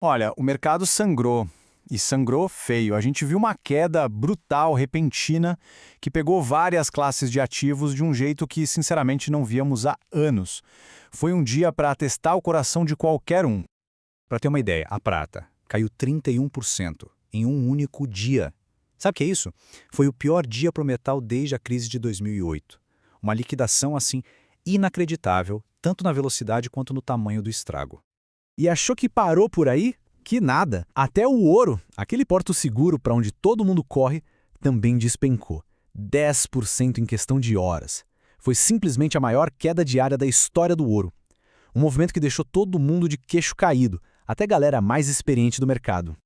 Olha, o mercado sangrou, e sangrou feio. A gente viu uma queda brutal, repentina, que pegou várias classes de ativos de um jeito que, sinceramente, não víamos há anos. Foi um dia para testar o coração de qualquer um. Para ter uma ideia, a prata caiu 31% em um único dia. Sabe o que é isso? Foi o pior dia para o metal desde a crise de 2008. Uma liquidação assim inacreditável, tanto na velocidade quanto no tamanho do estrago. E achou que parou por aí? Que nada. Até o ouro, aquele porto seguro para onde todo mundo corre, também despencou. 10% em questão de horas. Foi simplesmente a maior queda diária da história do ouro. Um movimento que deixou todo mundo de queixo caído, até a galera mais experiente do mercado.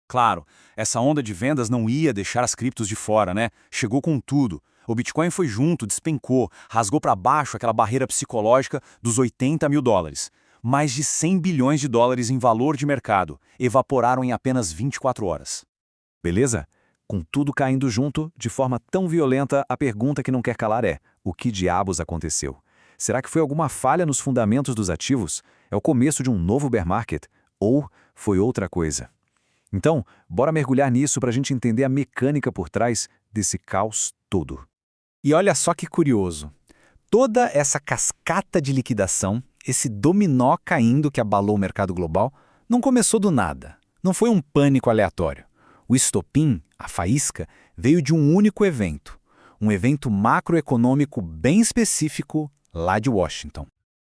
Claro, essa onda de vendas não ia deixar as criptos de fora, né? Chegou com tudo. O Bitcoin foi junto, despencou, rasgou para baixo aquela barreira psicológica dos 80 mil dólares. Mais de 100 bilhões de dólares em valor de mercado evaporaram em apenas 24 horas. Beleza? Com tudo caindo junto, de forma tão violenta, a pergunta que não quer calar é: o que diabos aconteceu? Será que foi alguma falha nos fundamentos dos ativos? É o começo de um novo bear market? Ou foi outra coisa? Então, bora mergulhar nisso para a gente entender a mecânica por trás desse caos todo. E olha só que curioso. Toda essa cascata de liquidação, esse dominó caindo que abalou o mercado global, não começou do nada. Não foi um pânico aleatório. O estopim, a faísca, veio de um único evento. Um evento macroeconômico bem específico lá de Washington.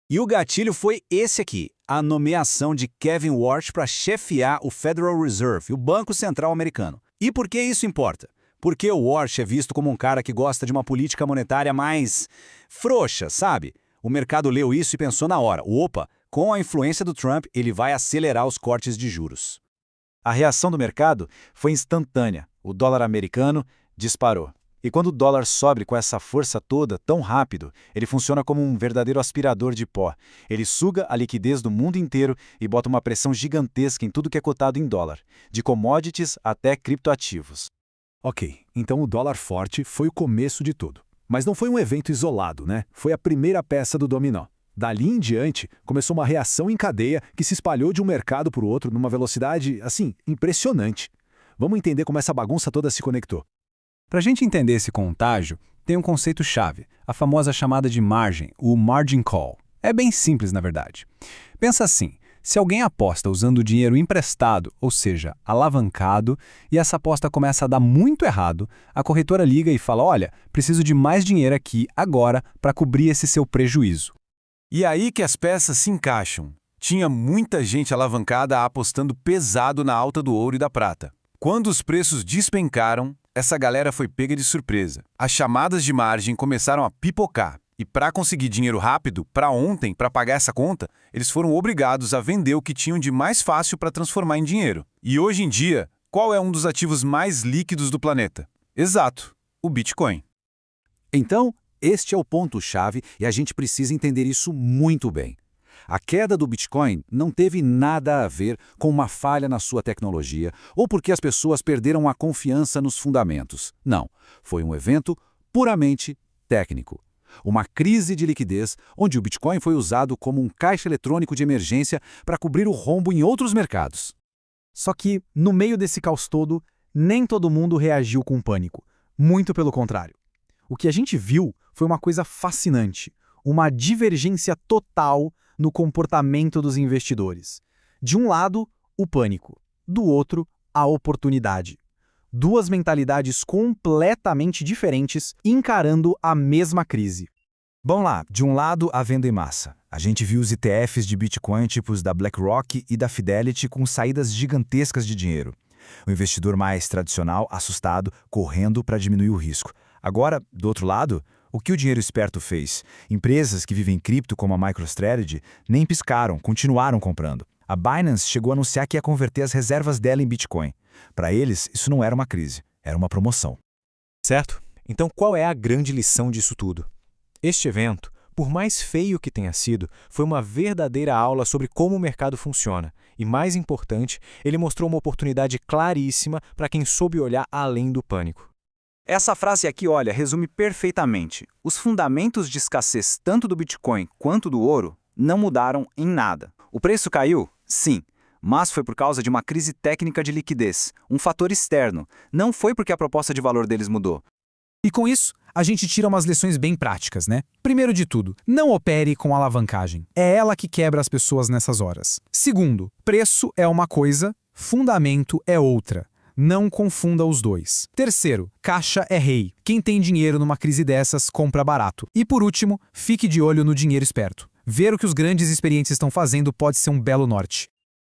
E o gatilho foi esse aqui, a nomeação de Kevin Warsh para chefiar o Federal Reserve, o Banco Central Americano. E por que isso importa? Porque o Warsh é visto como um cara que gosta de uma política monetária mais frouxa, sabe? O mercado leu isso e pensou na hora: opa, com a influência do Trump, ele vai acelerar os cortes de juros. A reação do mercado foi instantânea. O dólar americano disparou. E quando o dólar sobe com essa força toda, tão rápido, ele funciona como um verdadeiro aspirador de pó. Ele suga a liquidez do mundo inteiro e bota uma pressão gigantesca em tudo que é cotado em dólar, de commodities até criptoativos. Ok, então o dólar forte foi o começo de tudo. Mas não foi um evento isolado, né? Foi a primeira peça do dominó. Dali em diante, começou uma reação em cadeia que se espalhou de um mercado para o outro numa velocidade, assim, impressionante. Vamos entender como essa bagunça toda se conectou. Para a gente entender esse contágio, tem um conceito-chave, a famosa chamada de margem, o margin call. É bem simples, na verdade. Pensa assim, se alguém aposta usando dinheiro emprestado, ou seja, alavancado, e essa aposta começa a dar muito errado, a corretora liga e fala: olha, preciso de mais dinheiro aqui, agora, para cobrir esse seu prejuízo. E aí que as peças se encaixam. Tinha muita gente alavancada apostando pesado na alta do ouro e da prata. Quando os preços despencaram, essa galera foi pega de surpresa. As chamadas de margem começaram a pipocar. E para conseguir dinheiro rápido, para ontem, para pagar essa conta, eles foram obrigados a vender o que tinham de mais fácil para transformar em dinheiro. E hoje em dia, qual é um dos ativos mais líquidos do planeta? Exato, o Bitcoin. Então, este é o ponto-chave e a gente precisa entender isso muito bem. A queda do Bitcoin não teve nada a ver com uma falha na sua tecnologia ou porque as pessoas perderam a confiança nos fundamentos. Não, foi um evento puramente técnico. Uma crise de liquidez onde o Bitcoin foi usado como um caixa eletrônico de emergência para cobrir o rombo em outros mercados. Só que, no meio desse caos todo, nem todo mundo reagiu com pânico. Muito pelo contrário. O que a gente viu foi uma coisa fascinante, uma divergência total no comportamento dos investidores. De um lado, o pânico. Do outro, a oportunidade. Duas mentalidades completamente diferentes encarando a mesma crise. Bom lá, de um lado, a venda em massa. A gente viu os ETFs de Bitcoin tipos da BlackRock e da Fidelity com saídas gigantescas de dinheiro. O investidor mais tradicional, assustado, correndo para diminuir o risco. Agora, do outro lado, o que o dinheiro esperto fez? Empresas que vivem em cripto como a MicroStrategy nem piscaram, continuaram comprando. A Binance chegou a anunciar que ia converter as reservas dela em Bitcoin. Para eles, isso não era uma crise, era uma promoção. Certo? Então qual é a grande lição disso tudo? Este evento, por mais feio que tenha sido, foi uma verdadeira aula sobre como o mercado funciona. E mais importante, ele mostrou uma oportunidade claríssima para quem soube olhar além do pânico. Essa frase aqui, olha, resume perfeitamente. Os fundamentos de escassez tanto do Bitcoin quanto do ouro não mudaram em nada. O preço caiu? Sim, Mas foi por causa de uma crise técnica de liquidez, um fator externo. Não foi porque a proposta de valor deles mudou. E com isso, a gente tira umas lições bem práticas, né? Primeiro de tudo, não opere com alavancagem. É ela que quebra as pessoas nessas horas. Segundo, preço é uma coisa, fundamento é outra. Não confunda os dois. Terceiro, caixa é rei. Quem tem dinheiro numa crise dessas, compra barato. E por último, fique de olho no dinheiro esperto. Ver o que os grandes experientes estão fazendo pode ser um belo norte.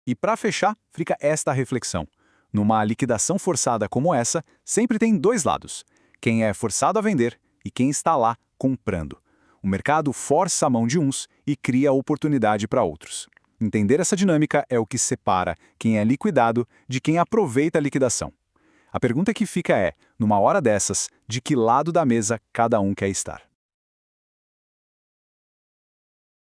E para fechar, fica esta reflexão. Numa liquidação forçada como essa, sempre tem dois lados. Quem é forçado a vender e quem está lá comprando. O mercado força a mão de uns e cria oportunidade para outros. Entender essa dinâmica é o que separa quem é liquidado de quem aproveita a liquidação. A pergunta que fica é, numa hora dessas, de que lado da mesa cada um quer estar?